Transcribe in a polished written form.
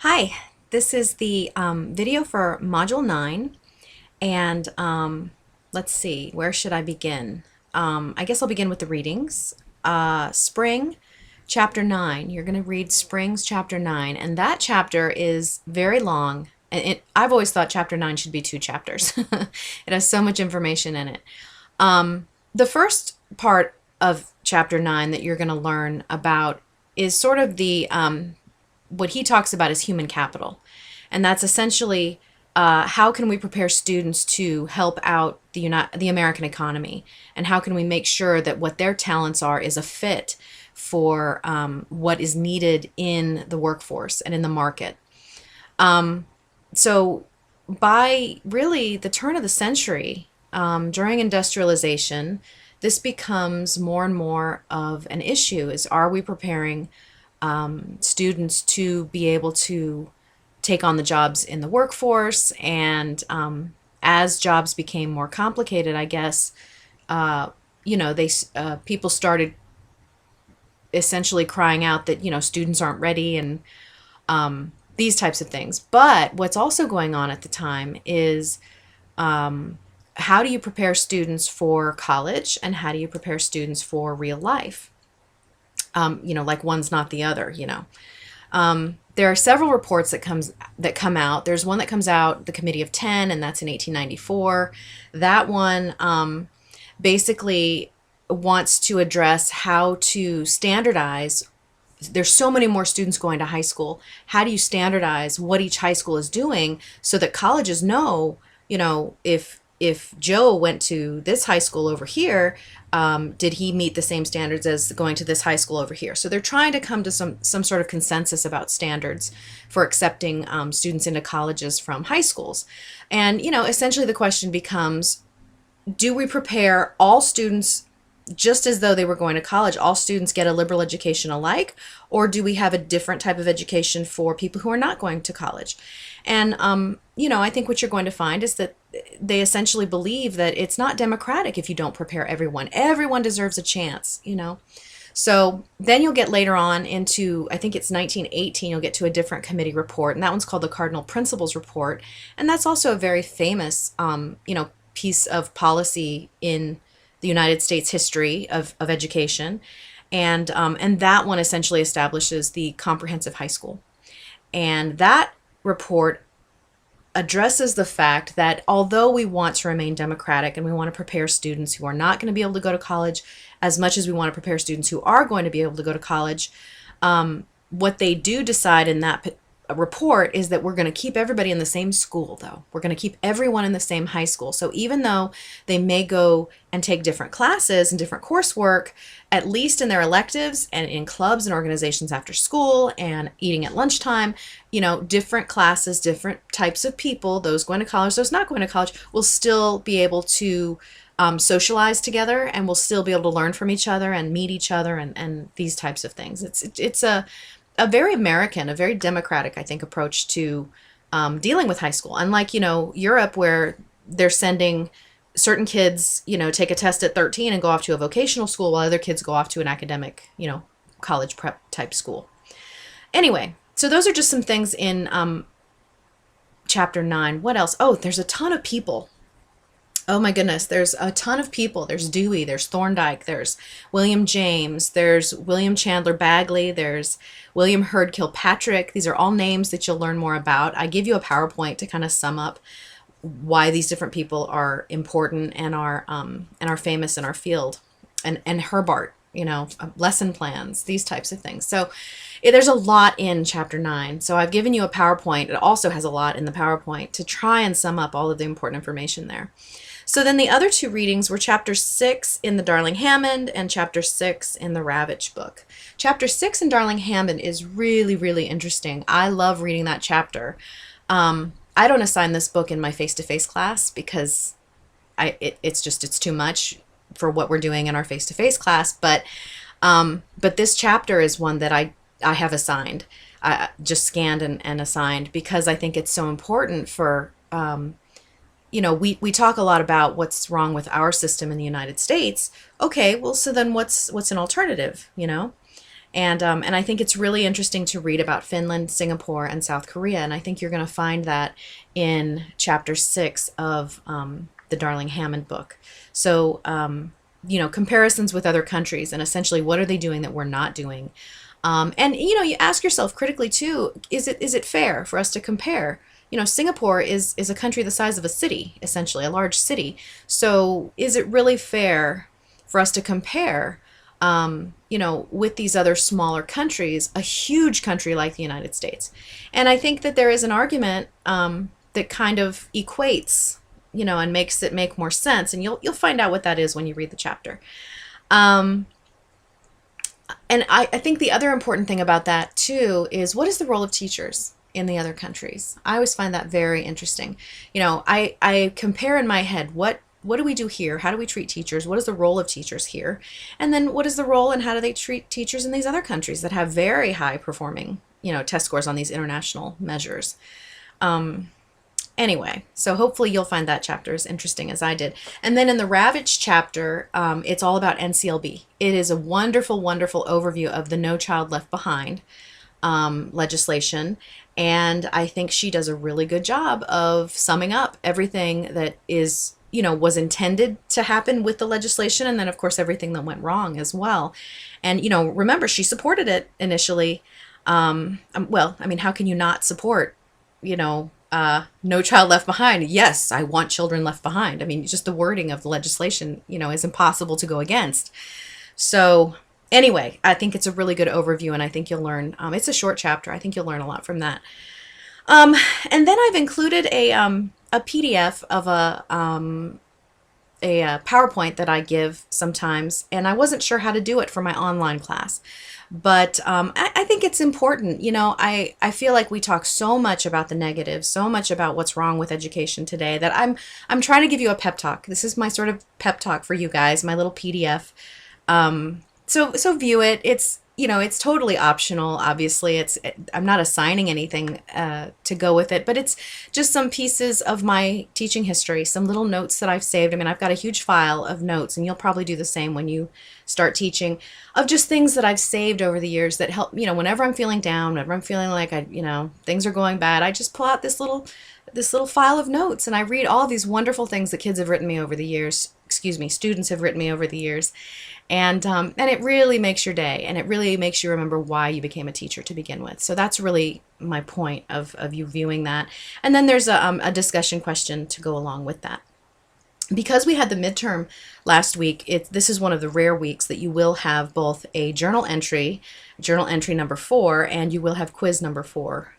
Hi, this is the video for Module 9, and let's see, where should I begin? I guess I'll begin with the readings. Spring, Chapter 9. You're going to read Spring's Chapter 9, and that chapter is very long. And I've always thought Chapter 9 should be two chapters. It has so much information in it. The first part of Chapter 9 that you're going to learn about is sort of what he talks about is human capital. And that's essentially how can we prepare students to help out the American economy, and how can we make sure that what their talents are is a fit for what is needed in the workforce and in the market. So by really the turn of the century, during industrialization, this becomes more and more of an issue: is are we preparing students to be able to take on the jobs in the workforce? And as jobs became more complicated, I guess, people started essentially crying out that students aren't ready, and these types of things. But what's also going on at the time is, how do you prepare students for college, and how do you prepare students for real life? Like one's not the other. There are several reports that come out. There's one that comes out, the Committee of 10, and that's in 1894. That one basically wants to address how to standardize. There's so many more students going to high school. How do you standardize what each high school is doing so that colleges know, if Joe went to this high school over here, did he meet the same standards as going to this high school over here? So they're trying to come to some sort of consensus about standards for accepting students into colleges from high schools. And, essentially the question becomes, do we prepare all students just as though they were going to college? All students get a liberal education alike, or do we have a different type of education for people who are not going to college? And I think what you're going to find is that they essentially believe that it's not democratic if you don't prepare everyone. Everyone deserves a chance. So then you'll get later on into, I think it's 1918, you'll get to a different committee report, and that one's called the Cardinal Principles Report. And that's also a very famous, piece of policy in the United States history of education. And that one essentially establishes the comprehensive high school. And that report addresses the fact that although we want to remain democratic and we want to prepare students who are not going to be able to go to college as much as we want to prepare students who are going to be able to go to college, what they do decide in that report is that we're going to keep everybody in the same school, though. We're going to keep everyone in the same high school. So even though they may go and take different classes and different coursework, at least in their electives and in clubs and organizations after school and eating at lunchtime, different classes, different types of people, those going to college, those not going to college, will still be able to socialize together, and will still be able to learn from each other and meet each other, and these types of things. It's a very American, a very democratic, I think, approach to dealing with high school. Unlike, Europe, where they're sending certain kids, take a test at 13 and go off to a vocational school, while other kids go off to an academic, college prep type school. Anyway, so those are just some things in Chapter 9. What else? Oh, there's a ton of people. Oh my goodness, there's a ton of people. There's Dewey, there's Thorndike, there's William James, there's William Chandler Bagley, there's William Herd Kilpatrick. These are all names that you'll learn more about. I give you a PowerPoint to kind of sum up why these different people are important and are famous in our field. And Herbart, lesson plans, these types of things. So there's a lot in Chapter 9. So I've given you a PowerPoint. It also has a lot in the PowerPoint to try and sum up all of the important information there. So then the other two readings were Chapter 6 in the Darling-Hammond and Chapter 6 in the Ravitch book. Chapter 6 in Darling-Hammond is really, really interesting. I love reading that chapter. I don't assign this book in my face-to-face class because it's too much for what we're doing in our face-to-face class. But this chapter is one that I have assigned, just scanned and assigned, because I think it's so important for we talk a lot about what's wrong with our system in the United States. Okay, well, so then what's an alternative, And I think it's really interesting to read about Finland, Singapore, and South Korea. And I think you're going to find that in chapter 6 of the Darling Hammond book. So, comparisons with other countries and essentially what are they doing that we're not doing. And you ask yourself critically too, is it fair for us to compare? Singapore is a country the size of a city, essentially, a large city. So is it really fair for us to compare, with these other smaller countries, a huge country like the United States? And I think that there is an argument that kind of equates, and makes it make more sense. And you'll find out what that is when you read the chapter. Um, and I think the other important thing about that too is what is the role of teachers in the other countries? I always find that very interesting. I compare in my head what do we do here? How do we treat teachers? What is the role of teachers here? And then what is the role and how do they treat teachers in these other countries that have very high performing, test scores on these international measures? Anyway, so hopefully you'll find that chapter as interesting as I did. And then in the Ravitch chapter, it's all about NCLB. It is a wonderful, wonderful overview of the No Child Left Behind legislation. And I think she does a really good job of summing up everything that is, was intended to happen with the legislation. And then, of course, everything that went wrong as well. And, remember, she supported it initially. Well, I mean, how can you not support, No Child Left Behind? Yes, I want children left behind. I mean, just the wording of the legislation, is impossible to go against. So anyway, I think it's a really good overview, and I think you'll learn. It's a short chapter. I think you'll learn a lot from that. And then I've included a PDF of a PowerPoint that I give sometimes, and I wasn't sure how to do it for my online class. But I think it's important. I feel like we talk so much about the negatives, so much about what's wrong with education today that I'm trying to give you a pep talk. This is my sort of pep talk for you guys, my little PDF. So view it. It's totally optional. Obviously, I'm not assigning anything to go with it, but it's just some pieces of my teaching history, some little notes that I've saved. I mean, I've got a huge file of notes, and you'll probably do the same when you start teaching, of just things that I've saved over the years that help. Whenever I'm feeling down, whenever I'm feeling like things are going bad, I just pull out this little file of notes, and I read all these wonderful things that kids have written me over the years. Excuse me, students have written me over the years. And it really makes your day, and it really makes you remember why you became a teacher to begin with. So that's really my point of you viewing that. And then there's a discussion question to go along with that. Because we had the midterm last week, this is one of the rare weeks that you will have both a journal entry number 4, and you will have quiz number 4